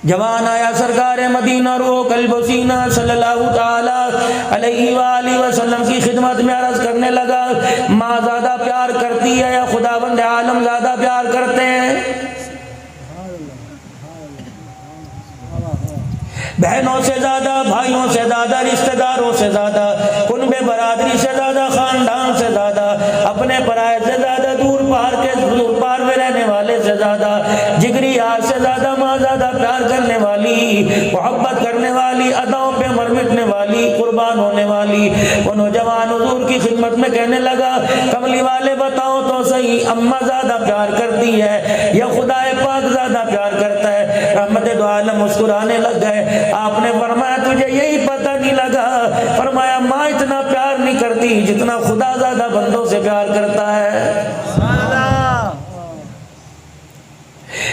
جوان آیا سرکار مدینہ روح قلب و سینہ صلی اللہ تعالی علیہ وآلہ وسلم کی خدمت میں عرض کرنے لگا، ماں زیادہ پیار کرتی ہے یا خداوند عالم زیادہ پیار کرتے ہیں؟ بہنوں سے زیادہ، بھائیوں سے زیادہ، رشتہ داروں سے زیادہ، کنبے برادری سے زیادہ، خاندان سے زیادہ، اپنے پرائے سے زیادہ، دور پار میں رہنے والے سے زیادہ، جگری یار سے زیادہ، ماں زیادہ پیار کرنے والی، محبت کرنے والی، اداؤں پہ مر مٹنے والی، قربان ہونے والی۔ وہ نوجوان حضور کی خدمت میں کہنے لگا، کملی والے بتاؤ تو صحیح، اماں زیادہ پیار کرتی ہے یا خدا پاک زیادہ پیار کرتا ہے؟ رحمت دو عالم مسکرانے لگ گئے۔ آپ نے فرمایا تجھے یہی پتہ نہیں لگا؟ فرمایا ماں اتنا پیار نہیں کرتی جتنا خدا زیادہ بندوں سے پیار کرتا ہے۔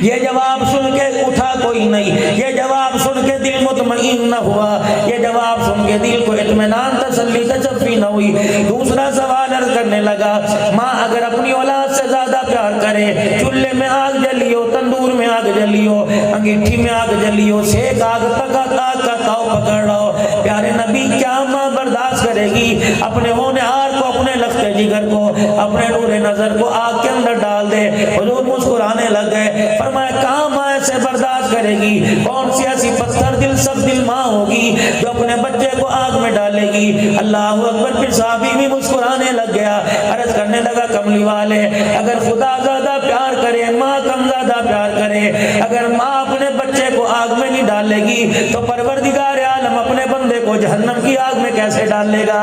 یہ جواب سن کے اٹھا کوئی نہیں، یہ جواب سن کے دل مطمئن نہ ہوا، یہ جواب سن کے دل کو اطمینان تسلی تشفی نہ ہوئی۔ دوسرا سوال عرض کرنے لگا، ماں اگر اپنی اولاد سے زیادہ پیار کرے، چولہے میں آگ جلی ہو، تندور میں آگ جلی ہو، انگیٹھی میں آگ جلی ہو، سیک آگ تک آگ کا تاؤ پکڑ رہا ہو، پیارے نبی کیا ماں برداشت کرے گی اپنے ہونہار کو، اپنے لخت جگر کو، اپنے نور نظر کو آگ کے اندر ڈال دے؟ حضور مسکرانے لگ گئے۔ فرمایا کہاں ماں ایسے برداشت کرے گی؟ کون سی ایسی پتھر دل سب دل ماں ہوگی جو اپنے بچے کو آگ میں ڈالے گی؟ اللہ اکبر۔ پھر صحابی بھی مسکرانے لگ گیا، عرض کرنے لگا، کملی والے اگر خدا زیادہ پیار کرے، ماں کم زیادہ پیار کرے، اگر ماں اپنے بچے کو آگ میں نہیں ڈالے گی تو پروردگار عالم اپنے بندے کو جہنم کی آگ میں کیسے ڈالے گا؟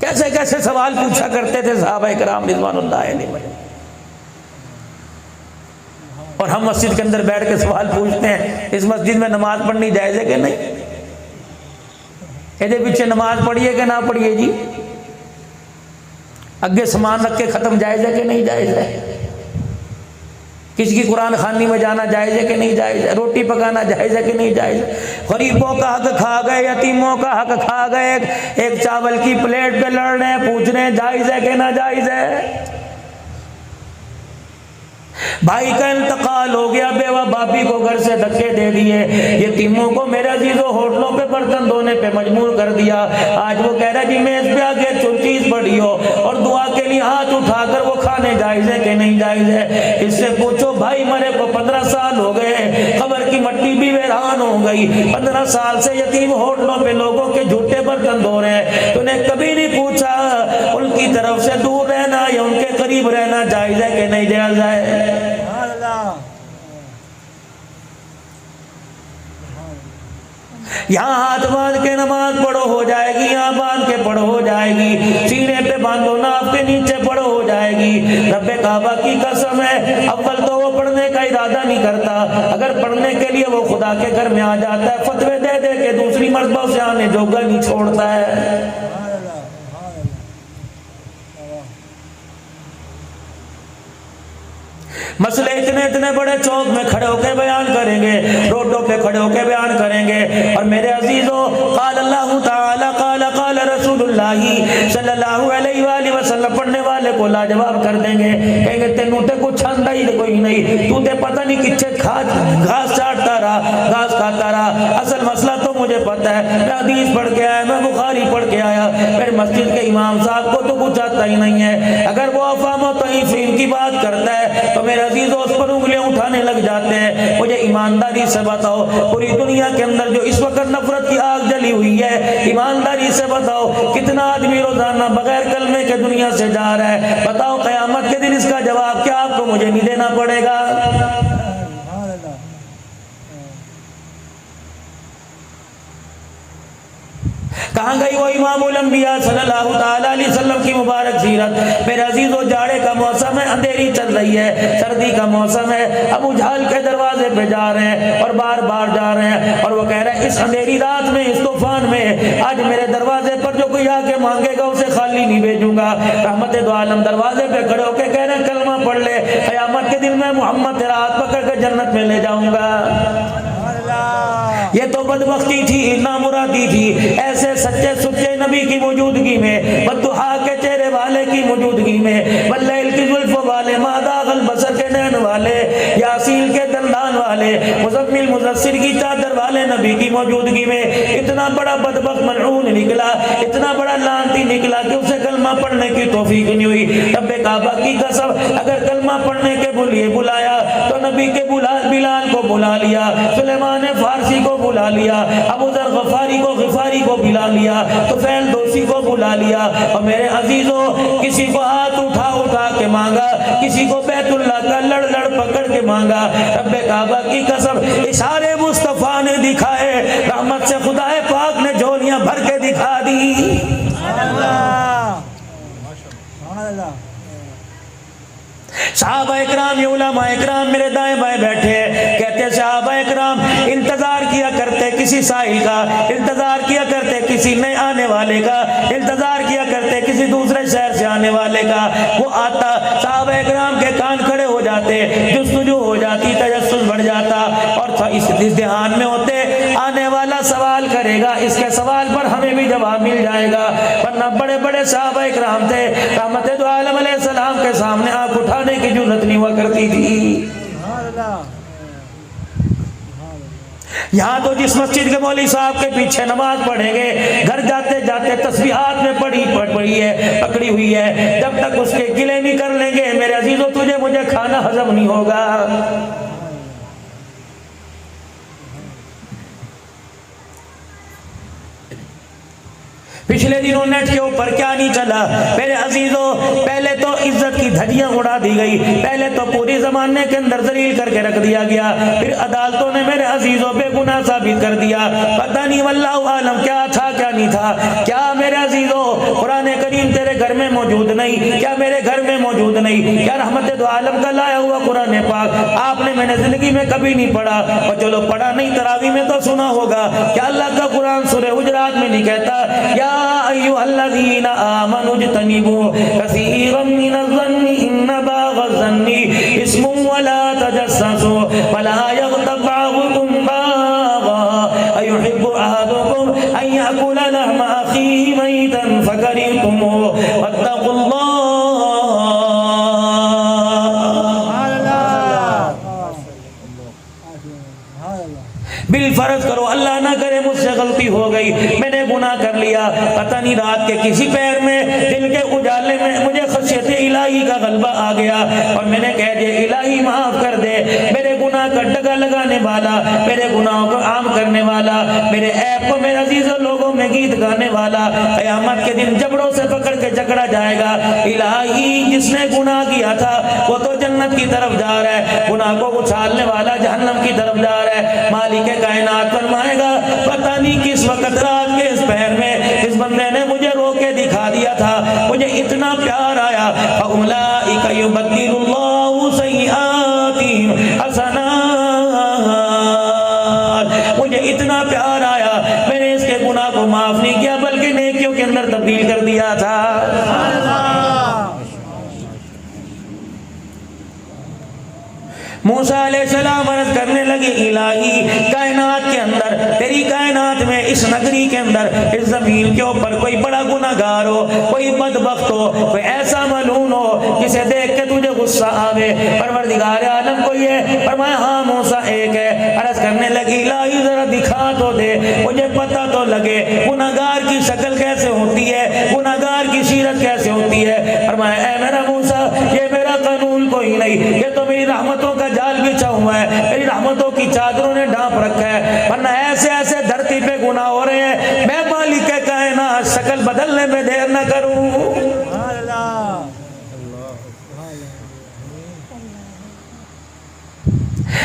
کیسے کیسے سوال پوچھا کرتے تھے صحابہ کرام رضوان اللہ علیہ۔ اور ہم مسجد کے اندر بیٹھ کے سوال پوچھتے ہیں، اس مسجد میں نماز پڑھنی جائز ہے کہ نہیں؟ یہ پیچھے نماز پڑھیے کہ نہ پڑھیے جی؟ اگے سامان رکھ کے ختم جائز ہے کہ نہیں جائز ہے؟ کسی کی قرآن خوانی میں جانا جائز ہے کہ نہیں جائز ہے؟ روٹی پکانا جائز ہے کہ نہیں جائز ہے؟ غریبوں کا حق کھا گئے، یتیموں کا حق کھا گئے، ایک چاول کی پلیٹ پہ لڑ رہے ہیں، پوچھ رہے ہیں جائز ہے کہ نہ جائز ہے؟ بھائی کا انتقال ہو گیا، بیوہ بھابی کو گھر سے دھکے دے دیے، یتیموں کو میرے عزیزوں ہوٹلوں پہ برتن دھونے پہ مجبور کر دیا۔ آج وہ کہہ رہا جی میز پہ آگے چیز پڑی ہو اور دعا کے لیے ہاتھ اٹھا کر وہ کھانے جائز ہے کہ نہیں جائز ہے؟ اس سے پوچھو بھائی مرے کو 15 سال ہو گئے، قبر کی مٹی بھی ویران ہو گئی، 15 سال سے یتیم ہوٹلوں پہ لوگوں کے جھوٹے برتن دھو رہے ہیں، تو نے کبھی نہیں پوچھا ان کی طرف سے دور رہنا یا ان کے قریب رہنا جائز ہے کہ نہیں جائز ہے؟ یہاں ہاتھ باندھ کے نماز پڑھو ہو جائے گی، یہاں باندھ کے پڑھو ہو جائے گی، سینے پہ باندھو ناف کے نیچے پڑھو ہو جائے گی۔ رب کعبہ کی قسم ہے، اول تو وہ پڑھنے کا ارادہ نہیں کرتا، اگر پڑھنے کے لیے وہ خدا کے گھر میں آ جاتا ہے فتوے دے دے کے دوسری مرتبہ سے آنے جوگا نہیں چھوڑتا ہے۔ مسئلے اتنے بڑے چوک میں کھڑے ہو کے بیان کریں گے، روڈوں پہ کھڑے ہو کے بیان کریں گے، اور میرے عزیزوں قال اللہ تعالی قال رسول اللہ صلی اللہ علیہ وآلہ وسلم پڑھنے والے کو لاجواب کر دیں گے، کہیں گے تینوں تے کچھ آندا ہی کوئی نہیں، تو تے پتہ نہیں کچھے گھاس چاٹتا رہا، گھاس کھاتا رہا، اصل مسئلہ تو مجھے پتہ ہے، میں حدیث پڑھ کے آیا، میں بخاری پڑھ کے آیا، میرے مسجد کے امام صاحب کو تو کچھ آتا ہی نہیں ہے۔ اگر وہ افہام و تحریف کی بات کرتا ہے تو میرے عزیزوں اس پر انگلیاں اٹھانے لگ جاتے ہیں۔ مجھے ایمانداری سے بتاؤ، پوری دنیا کے اندر جو اس وقت نفرت کی آگ جلی ہوئی ہے، ایمانداری سے بتاؤ کتنا آدمی روزانہ بغیر کلمے کے دنیا سے جا رہا ہے؟ بتاؤ قیامت کے دن اس کا جواب کیا آپ کو مجھے نہیں دینا پڑے گا؟ کہاں گئی وہ امام الانبیاء صلی اللہ تعالی علیہ وسلم کی مبارک سیرت؟ میرے عزیزوں جاڑے کا موسم ہے، اندھیری چل رہی ہے، سردی کا موسم ہے، ابو جہل کے دروازے پہ جا رہے ہیں اور بار بار جا رہے ہیں، اور وہ کہہ رہے ہیں اس اندھیری رات میں، اس طوفان میں آج میرے دروازے پر جو کوئی آ کے مانگے گا اسے خالی نہیں بھیجوں گا۔ رحمت دو عالم دروازے پہ کھڑے ہو کے کہہ رہے ہیں کلمہ پڑھ لے، قیامت کے دن میں محمد تیرا ہاتھ پکڑ کے جنت میں لے جاؤں گا۔ یہ تو بدبختی تھی، نامرادی تھی، ایسے سچے سچے نبی کی موجودگی میں بددعا کے کی موجودگی میں، واللیل کی زلف والے، ما داغ البصر کے نین والے، یاسین کے دندان والے، مزمل مدثر کی چادر والے نبی کی موجودگی میں اتنا بڑا بدبخت ملعون نکلا، اتنا بڑا لعنتی نکلا کہ اسے کلمہ پڑھنے کی توفیق نہیں ہوئی۔ رب کعبہ کی قسم، اگر کلمہ پڑھنے کے لیے بلایا تو نبی کے بلال کو بلا لیا، سلیمان فارسی کو بلا لیا، ابو ذر غفاری کو بلا لیا، طفیل دوسی کو بلا لیا، اور میرے عزیزوں کسی کو ہاتھ اٹھا کے مانگا، کسی کو بیت اللہ کا لڑ پکڑ کے مانگا۔ رب کعبہ کی قسم اشارے مصطفیٰ نے دکھائے، رحمت سے خدا پاک نے جھولیاں بھر کے دکھا دی۔ صحابہ اکرام، یہ علماء اکرام میرے دائیں بائیں بیٹھے کہتے صحابہ اکرام انتظار کیا کرتے کسی سائل کا، انتظار کیا کرتے کسی نئے آنے والے کا، انتظار کیا کرتے کسی دوسرے شہر سے آنے والے کا، وہ آتا صحابہ اکرام کے کان کھڑے ہو جاتے، جستجو ہو جاتی، تجسس بڑھ جاتا، اور اس دھیان میں ہوتے آنے والا سوال کرے گا، اس کے سوال پر ہمیں بھی جواب مل جائے گا۔ ورنہ بڑے بڑے صحابہ اکرام تھے، رحمت دو عالم علیہ السلام کے سامنے آنکھ اٹھانے کی جرات نہیں ہوا کرتی تھی۔ یہاں تو جس مسجد کے مولوی صاحب کے پیچھے نماز پڑھیں گے، گھر جاتے جاتے تسبیحات میں پکڑی ہوئی ہے، جب تک اس کے گلے نہیں کر لیں گے میرے عزیزوں تجھے مجھے کھانا ہضم نہیں ہوگا۔ پچھلے دنوں نیٹ کے اوپر کیا نہیں چلا میرے عزیزوں، پہلے تو عزت کی دھجیاں اڑا دی گئی، پہلے تو پوری زمانے کے اندر ذلیل کر کے رکھ دیا گیا، پھر عدالتوں نے میرے عزیزوں بے گناہ ثابت کر دیا، پتہ نہیں واللہ عالم کیا تھا کیا نہیں تھا۔ کیا میرے عزیزوں قرآن کریم تیرے گھر میں موجود نہیں؟ کیا میرے گھر میں موجود نہیں؟ کیا رحمت دو عالم کا لایا ہوا قرآن پاک آپ نے میں نے زندگی میں کبھی نہیں پڑھا؟ اور چلو پڑھا نہیں تراویح میں تو سنا ہوگا، کیا اللہ کا قرآن سورہ حجرات میں نہیں کہتا یا ایھا الذین آمنوا اجتنبوا کثیرا من الظن ان بعض الظن اسم ولا تجسسوا ولا یغتب بعضکم بعضا ایحب احدکم ان یأکل لحم اخیہ میتا فکرہتموہ واتقوا اللہ۔ بالفرض کرو اللہ نہ کرے مجھ سے غلطی ہو گئی، میں نے گناہ کر لیا، پتہ نہیں رات کے کسی پیر میں دل کے اجالے میں مجھے خشیت الہی کا غلبہ آ گیا اور میں نے کہہ دیا الہی معاف کر دے، میرے گناہ کا ڈگا لگانے والا، میرے گناہوں کو عام کرنے والا، میرے عیب کو میرے عزیزوں لوگوں میں گیت گانے والا، قیامت کے دن جبڑوں سے پکڑ کے جکڑا جائے گا۔ الہی جس نے گناہ کیا تھا وہ تو جنت کی طرف جا رہا ہے، گناہ کو اچھالنے والا جہنم کی طرف جا رہا ہے۔ مالک کائنات فرمائے گا پتہ نہیں کس وقت رات کے اس پہر میں اس بندے نے مجھے رو کے دکھا دیا تھا، مجھے اتنا پیار آیا، فَأُولَٰئِكَ يُبَدِّلُ اللَّهُ سَيِّئَاتِهِمْ حَسَنَاتٍ، مجھے اتنا پیار آیا میں نے اس کے گناہ کو معاف نہیں کیا بلکہ نیکیوں کے اندر تبدیل کر دیا تھا۔ موسیٰ علیہ السلام عرض کرنے لگے الہی کائنات کے اندر تیری کائنات میں اس نگری کے اندر اس زمین کے اوپر کوئی بڑا گناہگار ہو، کوئی بدبخت ہو، کوئی ایسا ملعون ہو جسے دیکھ کے تجھے غصہ آوے، پروردگار عالم کوئی ہے؟ فرمایا ہاں موسیٰ ایک ہے۔ عرض کرنے لگی الہی ذرا دکھا تو دے مجھے پتہ تو لگے گناہگار کی شکل کیسے ہوتی ہے، گناہگار کی سیرت کیسے ہوتی ہے۔ فرمایا اے میرا موسیٰ یہ میرا قانون کوئی نہیں، یہ تو میری رحمتوں کا جال بچھا ہوا ہے، میری رحمتوں کی چادروں نے ڈھانپ رکھا ہے، ورنہ ایسے ایسے دھرتی پہ گناہ ہو رہے ہیں میں مالک کائنات شکل بدلنے میں دیر نہ کروں۔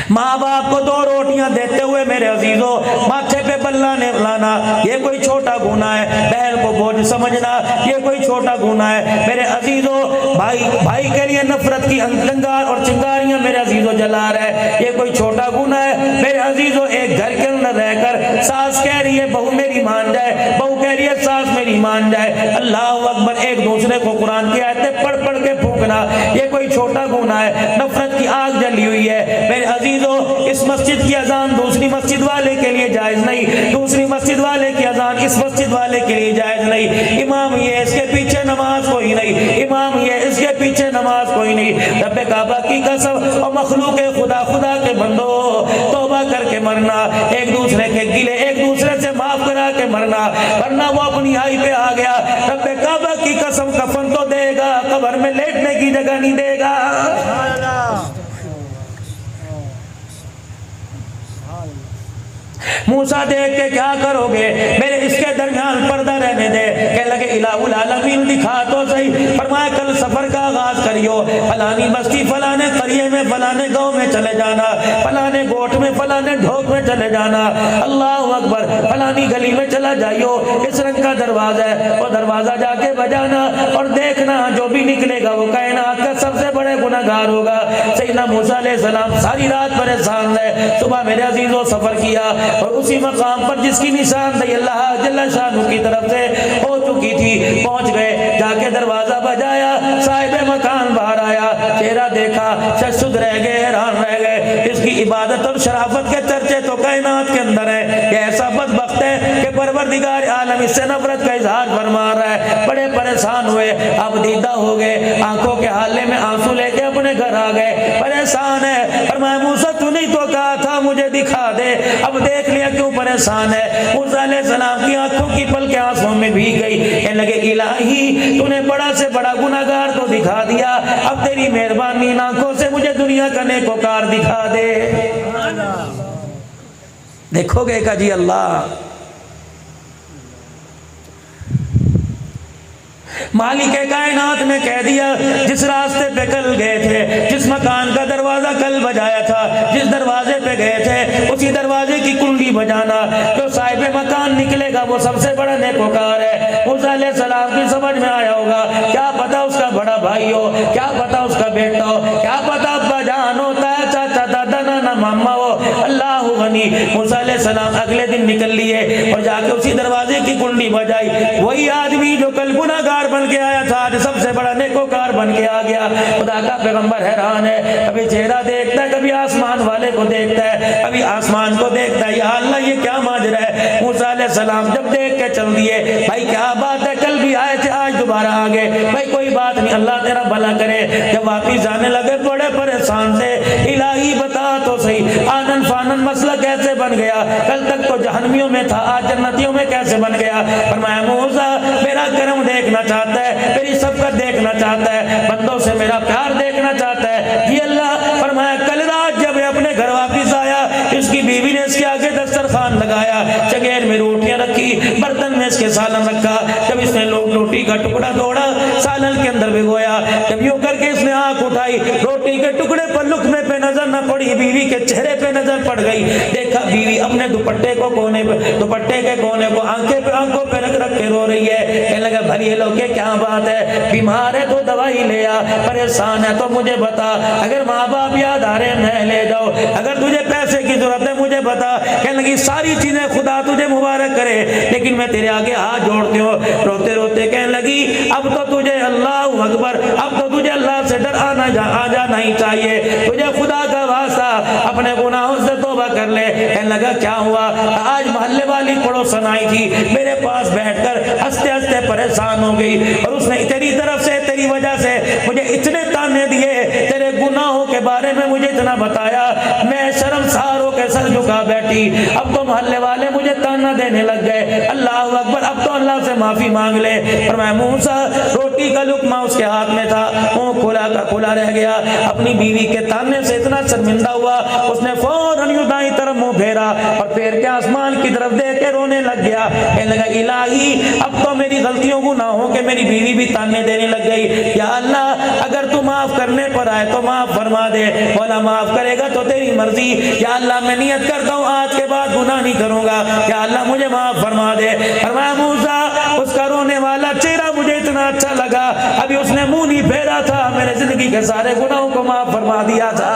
ماں باپ کو 2 روٹیاں دیتے ہوئے میرے عزیزوں ماتھے پہ بلا نے لانا یہ کوئی چھوٹا گناہ ہے، بہن کو بوجھ سمجھنا یہ کوئی چھوٹا گناہ ہے میرے عزیزوں، بھائی کے لیے نفرت کی انگار اور چنگاریاں میرے عزیزوں جلا رہا ہے یہ کوئی چھوٹا گناہ ہے میرے عزیزوں۔ ایک گھر کے اندر رہ کر ساس کہہ رہی ہے بہو میری مان جائے، بہو کہہ رہی ہے ساس میری مان جائے، اللہ اکبر، ایک دوسرے کو قرآن کی آیتیں پڑھ پڑھ کے پھونکنا یہ کوئی چھوٹا گناہ ہے، نفرت کی آگ جلی ہوئی ہے میرے عزیزوں۔ اس مسجد کی اذان دوسری مسجد والے کے لیے جائز نہیں، دوسری مسجد والے کی اذان اس مسجد والے کے لیے جائز نہیں، امام یہ اس کے پیچھے نماز کوئی نہیں، امام نماز کوئی نہیں۔ رب کعبہ کی قسم اور مخلوق خدا خدا کے بندو توبہ کر کے مرنا، ایک دوسرے کے گلے ایک دوسرے سے معاف کرا کے مرنا، ورنہ وہ اپنی آئی پہ آ گیا رب کعبہ کی قسم کفن تو دے گا، قبر میں لیٹنے کی جگہ نہیں دے گا۔ موسیٰ دیکھ کے کیا کرو گے؟ میرے اس کے درمیان پردہ رہنے دے۔ کہنے لگے الہ العالمین دکھا تو صحیح۔ فرمایا کل سفر کا آغاز کریو، فلانی بستی فلانے قریے میں فلانے گاؤں میں چلے جانا، فلانے گوٹ میں فلانے ڈھوک میں چلے جانا، اللہ اکبر، فلانی گلی میں چلا جائیو، اس رنگ کا دروازہ ہے، وہ دروازہ جا کے بجانا اور دیکھنا جو بھی نکلے گا وہ کائنات کا سب سے بڑے گناہگار ہوگا۔ سیدنا موسیٰ علیہ السلام ساری رات پریشان رہے، صبح میرے عزیزوں سفر کیا اور اسی مقام پر جس کی نشاندہی اللہ جل شانہ کی طرف سے ہو چکی تھی پہنچ گئے، جا کے دروازہ بجایا، صاحب مکان باہر آیا، چہرہ دیکھا، ششد رہ گئے، حیران رہ گئے، اس کی عبادت اور شرافت کے چرچے تو کائنات کے اندر ہے، یہ ایسا بدبخت ہے کہ پروردگار عالم اس سے نفرت کا اظہار فرما رہا ہے۔ بڑے پریشان ہوئے، اب دیدہ ہو گئے، آنکھوں کے حالے میں آنسو لے کے اپنے گھر آ گئے، پریشان ہے۔ فرمایا موسیٰ تو نہیں تو کہا تھا مجھے دکھا دے، اب دیکھ لیا کیوں پریشان ہے؟ موسیٰ علیہ السلام کی آنکھوں کی پلکیں آنسوں میں بھیگ گئی، کہنے لگے الہی تو نے بڑا سے بڑا گناہگار تو دکھا دیا، اب تیری مہربانی ان آنکھوں سے مجھے دنیا کا نیکوکار دکھا دے۔ دیکھو گے کہ جی اللہ مالک کائنات نے کہہ دیا جس راستے پہ کل گئے تھے، جس مکان کا دروازہ کل بجایا تھا، جس دروازے پہ گئے تھے اسی دروازے کی کنڈی بجانا، جو صاحب مکان نکلے گا وہ سب سے بڑا نیکوکار ہے۔ موسیٰ علیہ السلام کی سمجھ میں آیا ہوگا، کیا پتا اس کا بڑا بھائی ہو، کیا پتا اس کا بیٹا ہو، کیا پتا ابا جان ہوتا ہے، چاچا دادا نانا ماما ہو، اللہ غنی۔ موسیٰ علیہ السلام اگلے دن نکل لیے اور جا کے اسی دروازے کی کنڈی بجائی، وہی آدمی جو کل گناہگار بن کے آیا تھا آج سب سے بڑا نیکوکار بن کے آ گیا۔ خدا کا پیغمبر حیران ہے، کبھی چہرہ دیکھتا ہے، کبھی آسمان والے کو دیکھتا ہے، کبھی آسمان کو دیکھتا ہے، یا اللہ یہ کیا ماجرا ہے؟ موسیٰ علیہ السلام جب دیکھ کے چل دیے، بھائی کیا بات ہے، کل بھی آئے تھے آج دوبارہ آ گئے، بھائی کوئی بات نہیں اللہ تیرا بھلا کرے۔ جب واپس جانے لگے بڑے پریشان تھے، الہی بتا تو صحیح آنن فانن مسئلہ کیسے بن گیا؟ کل تک تو جہنمیوں میں تھا آج جنتیوں میں کیسے بن گیا؟ فرمایا موسیٰ میرا کرم دیکھنا چاہتا ہے، میری شفقت دیکھنا چاہتا ہے، بندوں سے میرا پیار دیکھنا چاہتا ہے جی اللہ۔ فرمایا کل رات جب اپنے گھر واپس آیا، اس کی بیوی نے اس کے آگے دسترخوان لگایا، چگیر میں روٹیاں رکھی، برتن میں اس کے سالن رکھا، جب اس نے روٹی کا ٹکڑا توڑا سالن کے اندر بھگویا، جب یوں کر کے اس نے آنکھ اٹھائی روٹی کے ٹکڑے پر لقمے پہ نظر نہ پڑی، بیوی کے چہرے پہ نظر پڑ گئی، دیکھا بیوی اپنے دوپٹے کو کونے پہ، دوپٹے کے کونے کو آنکھوں پہ رکھ رکھ کے رو رہی ہے۔ کہنے لگا بھلی لوگ کہ کیا بات ہے، بیمار ہے تو دوائی لے آ، پریشان ہے تو مجھے بتا، اگر ماں باپ یاد آ رہے میں لے جاؤ، اگر تجھے پیسے کی ضرورت ہے مجھے بتا۔ کہنے لگی ساری چیزیں خدا تجھے مبارک کرے لیکن میں تیرے آگے ہاتھ جوڑتی ہوں، روتے روتے کہنے لگی اب تو تجھے اللہ اکبر، اب تو تجھے اللہ سے ڈر آ جانا ہی چاہیے، تجھے خدا کا واسطہ اپنے گناہوں سے توبہ کر لے۔ کہنے لگا کیا ہوا؟ آج محلے والی پڑوسن آئی تھی، میرے پاس بیٹھ کر ہنستے ہنستے پریشان ہو گئی اور اس نے تیری طرف سے تیری وجہ سے مجھے اتنے تانے دیے، تیرے گناہوں کے بارے میں مجھے اتنا بتایا، میں شرمسار ہو کے سر جھکا بیٹھی، اب تو محلے والے مجھے تانا دینے لگ گئے، اللہ اکبر اب تو اللہ سے معافی مانگ لے۔ فرمایا موسیٰ روٹی کا لقمہ اس کے ہاتھ میں تھا، منہ کھلا کا کھلا رہ گیا، اپنی بیوی کے تانے سے اتنا شرمندہ ہوا اس نے فوراً دائیں طرف منہ پھیرا اور پھیر کے آسمان کی طرف دیکھ کے رونے لگ گیا۔ کہنے لگا الہی اب تو میری غلطیوں گناہوں کے میری بیوی بھی تانے دینے لگ گئی، یا اللہ اگر تو معاف کرنے پر آئے تو معاف فرما دے، مولا معاف کرے گا تو تیری مرضی، یا اللہ میں نیت کرتا ہوں آج کے بعد گناہ نہیں کروں گا، یا اللہ مجھے معاف فرما دے۔ فرمایا موسیٰ اس کا رونے والا چہرہ مجھے اتنا اچھا لگا، ابھی اس نے منہ نہیں پھیرا تھا، میرے زندگی کے سارے گناہوں کو معاف فرما دیا تھا۔